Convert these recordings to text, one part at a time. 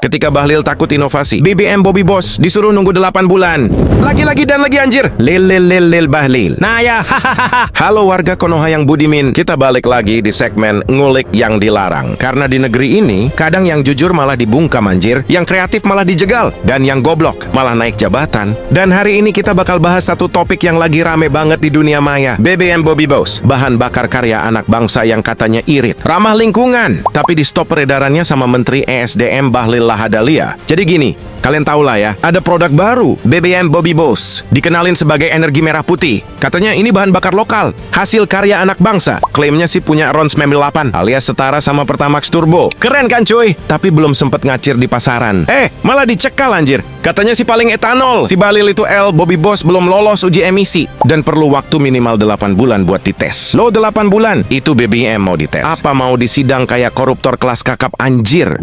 ketika Bahlil takut inovasi. BBM Bobby Boss disuruh nunggu 8 bulan. Lagi-lagi dan lagi anjir. Lil Bahlil. Nah ya, hahaha. Halo warga Konoha yang budimin. Kita balik lagi di segmen ngulik yang dilarang. Karena di negeri ini, kadang yang jujur malah dibungkam anjir, yang kreatif malah dijegal, dan yang goblok malah naik jabatan. Dan hari ini kita bakal bahas satu topik yang lagi rame banget di dunia maya. BBM Bobby Boss, bahan bakar karya anak bangsa yang katanya irit, ramah lingkungan, tapi di stop peredarannya sama Menteri ESDM Bahlil Lahadalia. Jadi gini, kalian tahu lah ya, ada produk baru, BBM Bobby Boss, dikenalin sebagai energi merah putih. Katanya ini bahan bakar lokal, hasil karya anak bangsa. Klaimnya sih punya RON 98, alias setara sama Pertamax Turbo. Keren kan cuy? Tapi belum sempet ngacir di pasaran. Malah dicekal anjir. Katanya sih paling etanol. Si Bahlil itu Bobby Boss belum lolos uji emisi. Dan perlu waktu minimal 8 bulan buat dites. Lo 8 bulan, itu BBM mau dites. Apa mau disidang kayak koruptor kelas kakap anjir?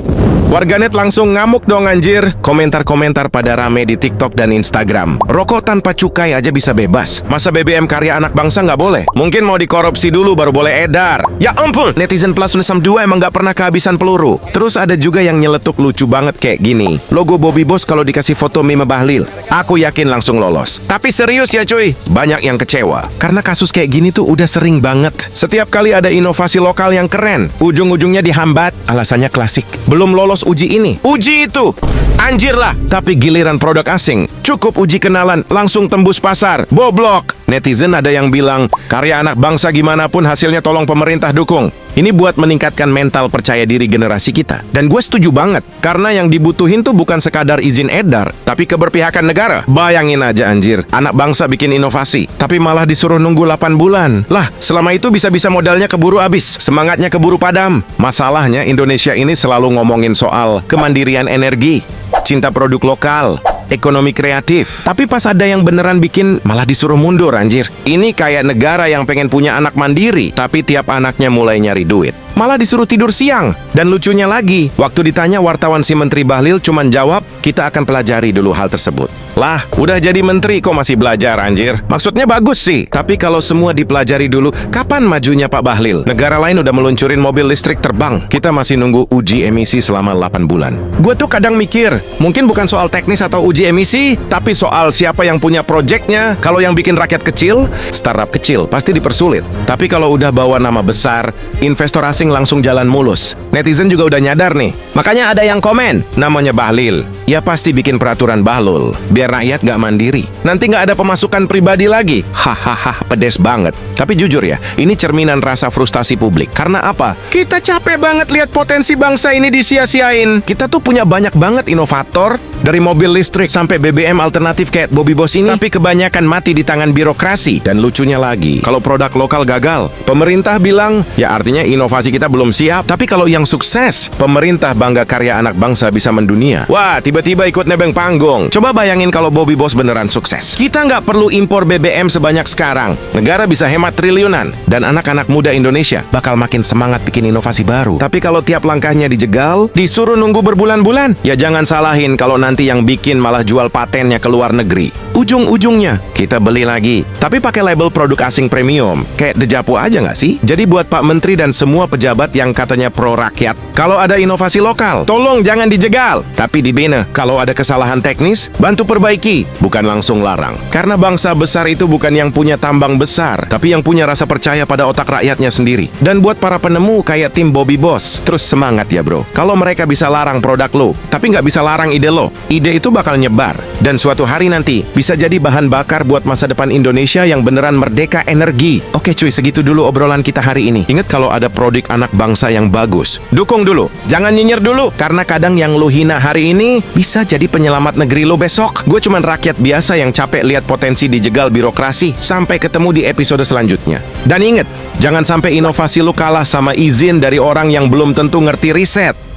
Warganet langsung ngamuk dong anjir. Komentar-komentar pada rame di TikTok dan Instagram. Rokok tanpa cukai aja bisa bebas. Masa BBM karya anak bangsa nggak boleh? Mungkin mau dikorupsi dulu baru boleh edar. Ya ampun, netizen plus 2 emang nggak pernah kehabisan peluru. Terus ada juga yang nyeletuk lucu banget kayak gini. Logo Bobby Boss kalau dikasih foto meme Bahlil, aku yakin langsung lolos. Tapi serius ya cuy, banyak yang kecewa. Karena kasus kayak gini tuh udah sering banget. Setiap kali ada inovasi lokal yang keren, ujung-ujungnya dihambat. Alasannya klasik, belum lolos uji ini, uji itu. Anjir lah, tapi giliran produk asing, cukup uji kenalan, langsung tembus pasar. Boblok. Netizen ada yang bilang, karya anak bangsa gimana pun hasilnya tolong pemerintah dukung. Ini buat meningkatkan mental percaya diri generasi kita. Dan gue setuju banget, karena yang dibutuhin tuh bukan sekadar izin edar, tapi keberpihakan negara. Bayangin aja anjir, anak bangsa bikin inovasi, tapi malah disuruh nunggu 8 bulan. Lah, selama itu bisa-bisa modalnya keburu habis, semangatnya keburu padam. Masalahnya Indonesia ini selalu ngomongin soal kemandirian energi, cinta produk lokal, ekonomi kreatif. Tapi pas ada yang beneran bikin, malah disuruh mundur anjir. Ini kayak negara yang pengen punya anak mandiri, tapi tiap anaknya mulai nyari duit, malah disuruh tidur siang. Dan lucunya lagi, waktu ditanya wartawan si Menteri Bahlil cuman jawab, kita akan pelajari dulu hal tersebut. Lah, udah jadi menteri kok masih belajar anjir? Maksudnya bagus sih, tapi kalau semua dipelajari dulu, kapan majunya Pak Bahlil? Negara lain udah meluncurin mobil listrik terbang, kita masih nunggu uji emisi selama 8 bulan. Gue tuh kadang mikir, mungkin bukan soal teknis atau uji emisi, tapi soal siapa yang punya proyeknya. Kalau yang bikin rakyat kecil, startup kecil, pasti dipersulit. Tapi kalau udah bawa nama besar, investor asing langsung jalan mulus. Netizen juga udah nyadar nih. Makanya ada yang komen, namanya Bahlil, ya pasti bikin peraturan bahlul, biar rakyat gak mandiri. Nanti gak ada pemasukan pribadi lagi. Hahaha, pedes banget. Tapi jujur ya, ini cerminan rasa frustasi publik. Karena apa? Kita capek banget lihat potensi bangsa ini disia-siain. Kita tuh punya banyak banget inovator, dari mobil listrik sampai BBM alternatif kayak Bobby Boss ini, tapi kebanyakan mati di tangan birokrasi. Dan lucunya lagi, kalau produk lokal gagal, pemerintah bilang, ya artinya inovasi kita belum siap. Tapi kalau yang sukses, pemerintah bangga karya anak bangsa bisa mendunia. Wah, tiba-tiba ikut nebeng panggung. Coba bayangin kalau Bobby Boss beneran sukses. Kita nggak perlu impor BBM sebanyak sekarang. Negara bisa hemat triliunan. Dan anak-anak muda Indonesia bakal makin semangat bikin inovasi baru. Tapi kalau tiap langkahnya dijegal, disuruh nunggu berbulan-bulan, ya jangan salahin kalau nanti yang bikin malah jual patennya ke luar negeri. Ujung-ujungnya, kita beli lagi. Tapi pakai label produk asing premium. Kayak dejapu aja nggak sih? Jadi buat Pak Menteri dan semua pejabat yang katanya pro rakyat, kalau ada inovasi lokal, tolong jangan dijegal, tapi dibina. Kalau ada kesalahan teknis, bantu perbaiki, bukan langsung larang. Karena bangsa besar itu bukan yang punya tambang besar, tapi yang punya rasa percaya pada otak rakyatnya sendiri. Dan buat para penemu kayak tim Bobby Boss, terus semangat ya bro. Kalau mereka bisa larang produk lo, tapi nggak bisa larang ide lo, ide itu bakal nyebar. Dan suatu hari nanti, bisa jadi bahan bakar buat masa depan Indonesia yang beneran merdeka energi. Oke cuy, segitu dulu obrolan kita hari ini. Ingat kalau ada produk anak bangsa yang bagus, dukung dulu, jangan nyinyir dulu. Karena kadang yang lo hina hari ini, bisa jadi penyelamat negeri lo besok. Gue cuman rakyat biasa yang capek lihat potensi dijegal birokrasi. Sampai ketemu di episode selanjutnya. Dan ingat, jangan sampai inovasi lo kalah sama izin dari orang yang belum tentu ngerti riset.